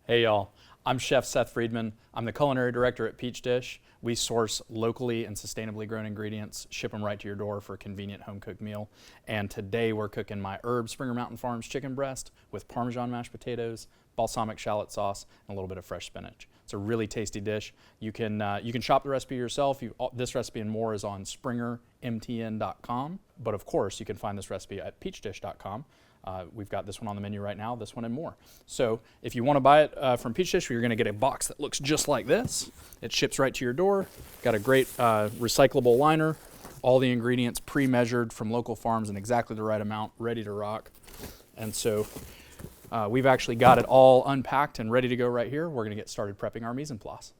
Hey y'all, I'm Chef Seth Friedman. I'm the culinary director at Peach Dish. We source locally and sustainably grown ingredients, ship them right to your door for a convenient home-cooked meal. And today we're cooking my herb Springer Mountain Farms chicken breast with Parmesan mashed potatoes, balsamic shallot sauce, and a little bit of fresh spinach. It's a really tasty dish. You can shop the recipe yourself. This recipe and more is on springermtn.com. But of course, you can find this recipe at peachdish.com. We've got this one on the menu right now, this one and more. So if you want to buy it from Peach Dish, you're going to get a box that looks just like this. It ships right to your door. Got a great recyclable liner. All the ingredients pre-measured from local farms in exactly the right amount, ready to rock. And so we've actually got it all unpacked and ready to go right here. We're going to get started prepping our mise en place.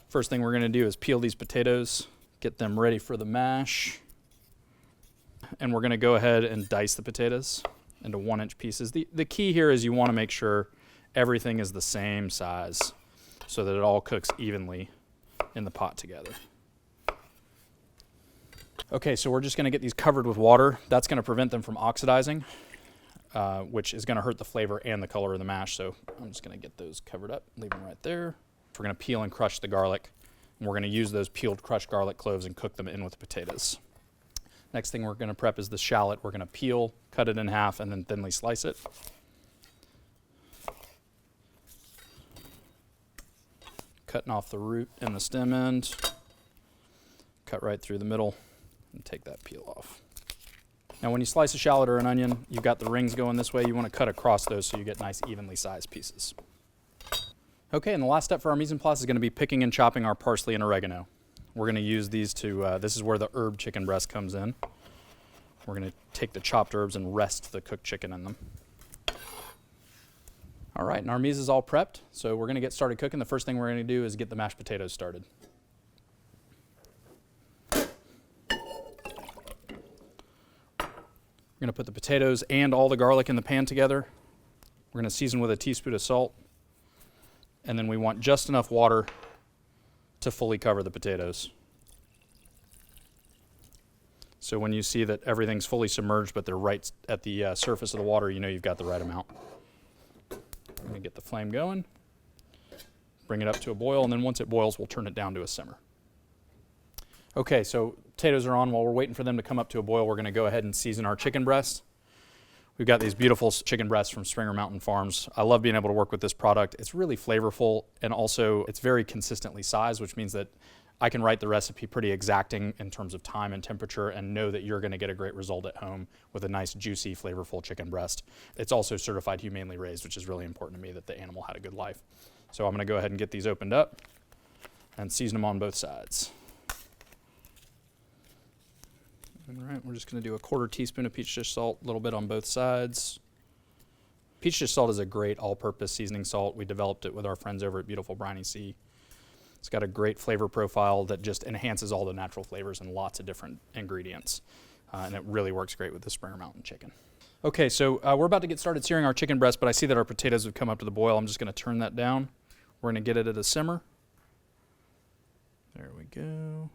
First thing we're going to do is peel these potatoes, get them ready for the mash. And we're going to go ahead and dice the potatoes into 1-inch pieces. The key here is you want to make sure everything is the same size so that it all cooks evenly in the pot together. Okay, so we're just going to get these covered with water. That's going to prevent them from oxidizing, which is going to hurt the flavor and the color of the mash. So I'm just going to get those covered up, leave them right there. We're going to peel and crush the garlic, and we're going to use those peeled crushed garlic cloves and cook them in with the potatoes. Next thing we're going to prep is the shallot. We're going to peel, cut it in half, and then thinly slice it. Cutting off the root and the stem end. Cut right through the middle and take that peel off. Now when you slice a shallot or an onion, you've got the rings going this way. You want to cut across those so you get nice evenly sized pieces. Okay, and the last step for our mise en place is going to be picking and chopping our parsley and oregano. We're going to use these to, this is where the herb chicken breast comes in. We're going to take the chopped herbs and rest the cooked chicken in them. All right, and our mise is all prepped, so we're going to get started cooking. The first thing we're going to do is get the mashed potatoes started. We're going to put the potatoes and all the garlic in the pan together. We're going to season with a teaspoon of salt, and then we want just enough water to fully cover the potatoes. So when you see that everything's fully submerged but they're right at the surface of the water, you know you've got the right amount. I'm going to get the flame going, bring it up to a boil, and then once it boils, we'll turn it down to a simmer. Okay, so potatoes are on. While we're waiting for them to come up to a boil, we're going to go ahead and season our chicken breast. We've got these beautiful chicken breasts from Springer Mountain Farms. I love being able to work with this product. It's really flavorful, and also it's very consistently sized, which means that I can write the recipe pretty exacting in terms of time and temperature and know that you're going to get a great result at home with a nice, juicy, flavorful chicken breast. It's also certified humanely raised, which is really important to me that the animal had a good life. So I'm going to go ahead and get these opened up and season them on both sides. All right, we're just going to do a 1/4 teaspoon of Peach Dish salt, a little bit on both sides. Peach Dish salt is a great all-purpose seasoning salt. We developed it with our friends over at Beautiful Briny Sea. It's got a great flavor profile that just enhances all the natural flavors and lots of different ingredients. And it really works great with the Springer Mountain chicken. Okay, so we're about to get started searing our chicken breast, but I see that our potatoes have come up to the boil. I'm just going to turn that down. We're going to get it at a simmer. There we go.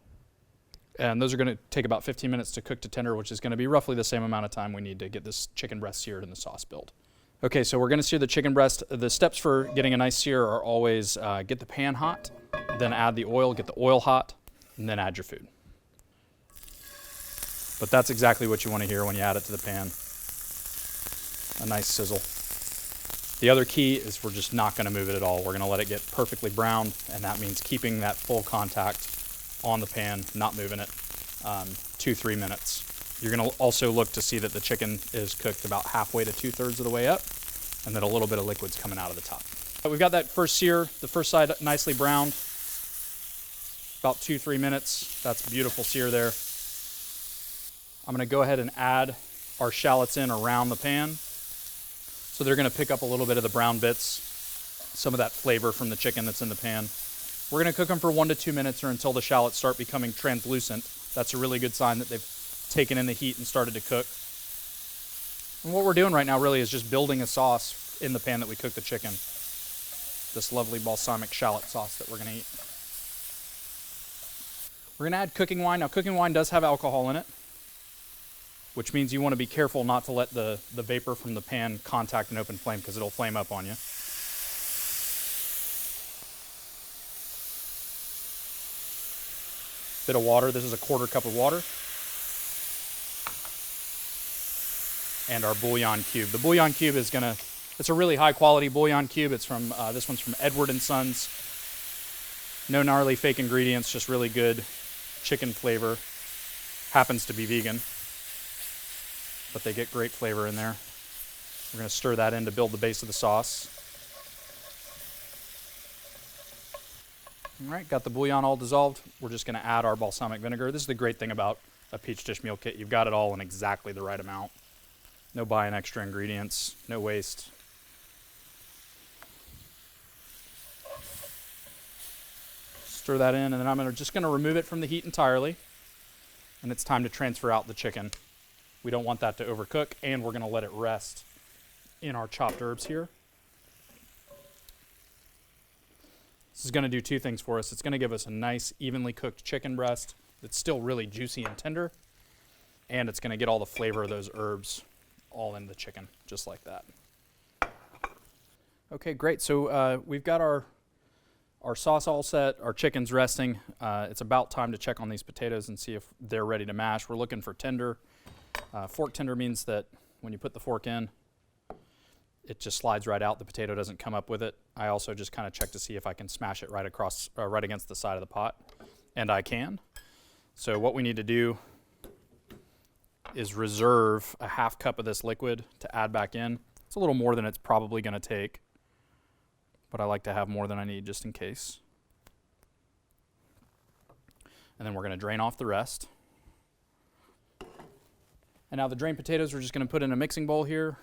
And those are going to take about 15 minutes to cook to tender, which is going to be roughly the same amount of time we need to get this chicken breast seared and the sauce built. Okay, so we're going to sear the chicken breast. The steps for getting a nice sear are always get the pan hot, then add the oil, get the oil hot, and then add your food. But that's exactly what you want to hear when you add it to the pan. A nice sizzle. The other key is we're just not going to move it at all. We're going to let it get perfectly browned, and that means keeping that full contact on the pan, not moving it, 2-3 minutes. You're going to also look to see that the chicken is cooked about halfway to 2/3 of the way up, and that a little bit of liquid's coming out of the top. But we've got that first sear, the first side nicely browned, about 2-3 minutes. That's a beautiful sear there. I'm going to go ahead and add our shallots in around the pan. So they're going to pick up a little bit of the brown bits, some of that flavor from the chicken that's in the pan. We're going to cook them for 1 to 2 minutes or until the shallots start becoming translucent. That's a really good sign that they've taken in the heat and started to cook. And what we're doing right now really is just building a sauce in the pan that we cook the chicken. This lovely balsamic shallot sauce that we're going to eat. We're going to add cooking wine. Now cooking wine does have alcohol in it, which means you want to be careful not to let the vapor from the pan contact an open flame because it'll flame up on you. bit of water. This is a 1/4 cup of water. And our bouillon cube. The bouillon cube is it's a really high quality bouillon cube. It's from, this one's from Edward & Sons. No gnarly fake ingredients, just really good chicken flavor. Happens to be vegan, but they get great flavor in there. We're gonna stir that in to build the base of the sauce. All right, got the bouillon all dissolved. We're just gonna add our balsamic vinegar. This is the great thing about a peach dish meal kit. You've got it all in exactly the right amount. No buying extra ingredients, no waste. Stir that in, and then I'm just gonna remove it from the heat entirely. And it's time to transfer out the chicken. We don't want that to overcook, and we're gonna let it rest in our chopped herbs here. This is gonna do two things for us. It's gonna give us a nice, evenly cooked chicken breast that's still really juicy and tender, and it's gonna get all the flavor of those herbs all in the chicken, just like that. Okay, great. So we've got our sauce all set, our chicken's resting. It's about time to check on these potatoes and see if they're ready to mash. We're looking for tender. Fork tender means that when you put the fork in, it just slides right out. The potato doesn't come up with it. I also just kind of check to see if I can smash it right across, right against the side of the pot, and I can. So what we need to do is reserve a 1/2 cup of this liquid to add back in. It's a little more than it's probably going to take, but I like to have more than I need just in case. And then we're going to drain off the rest. And now the drained potatoes we're just going to put in a mixing bowl here.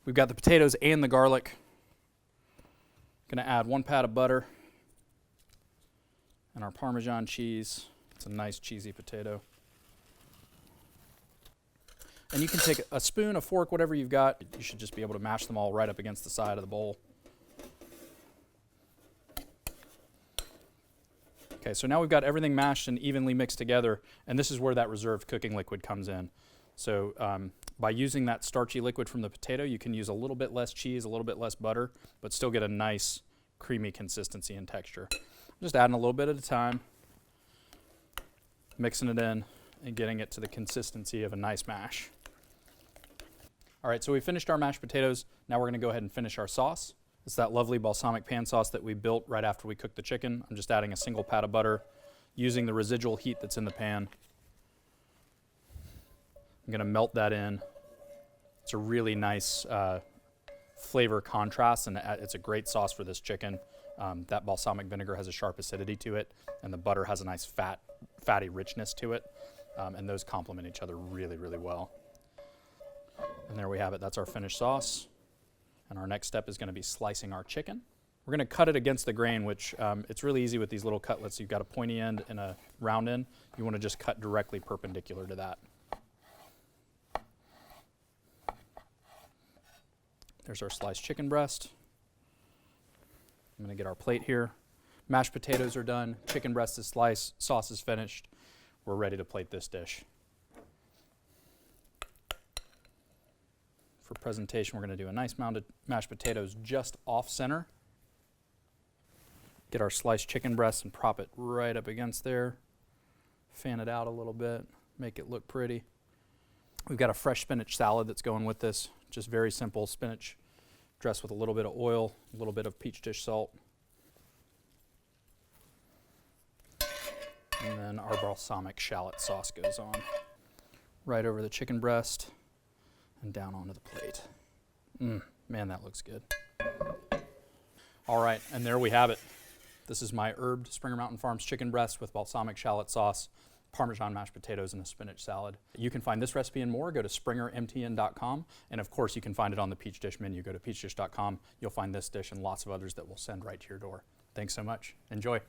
We've got the potatoes and the garlic. Going to add 1 pat of butter and our Parmesan cheese. It's a nice cheesy potato. And you can take a spoon, a fork, whatever you've got. You should just be able to mash them all right up against the side of the bowl. Okay, so now we've got everything mashed and evenly mixed together, and this is where that reserved cooking liquid comes in. So by using that starchy liquid from the potato, you can use a little bit less cheese, a little bit less butter, but still get a nice creamy consistency and texture. Just adding a little bit at a time, mixing it in, and getting it to the consistency of a nice mash. All right, so we finished our mashed potatoes. Now we're gonna go ahead and finish our sauce. It's that lovely balsamic pan sauce that we built right after we cooked the chicken. I'm just adding a single pat of butter, using the residual heat that's in the pan. I'm gonna melt that in. It's a really nice flavor contrast, and it's a great sauce for this chicken. That balsamic vinegar has a sharp acidity to it, and the butter has a nice fatty richness to it, and those complement each other really, really well. And there we have it. That's our finished sauce. And our next step is going to be slicing our chicken. We're going to cut it against the grain, which it's really easy with these little cutlets. You've got a pointy end and a round end. You want to just cut directly perpendicular to that. There's our sliced chicken breast. I'm going to get our plate here. Mashed potatoes are done. Chicken breast is sliced. Sauce is finished. We're ready to plate this dish. For presentation, we're going to do a nice mounded mashed potatoes just off center. Get our sliced chicken breast and prop it right up against there. Fan it out a little bit, make it look pretty. We've got a fresh spinach salad that's going with this. Just very simple spinach dressed with a little bit of oil, a little bit of peach dish salt. And then our balsamic shallot sauce goes on. Right over the chicken breast and down onto the plate. Man, that looks good. All right, and there we have it. This is my herbed Springer Mountain Farms chicken breast with balsamic shallot sauce, Parmesan mashed potatoes, and a spinach salad. You can find this recipe and more. Go to springermtn.com. And of course, you can find it on the Peach Dish menu. Go to peachdish.com. You'll find this dish and lots of others that we'll send right to your door. Thanks so much. Enjoy.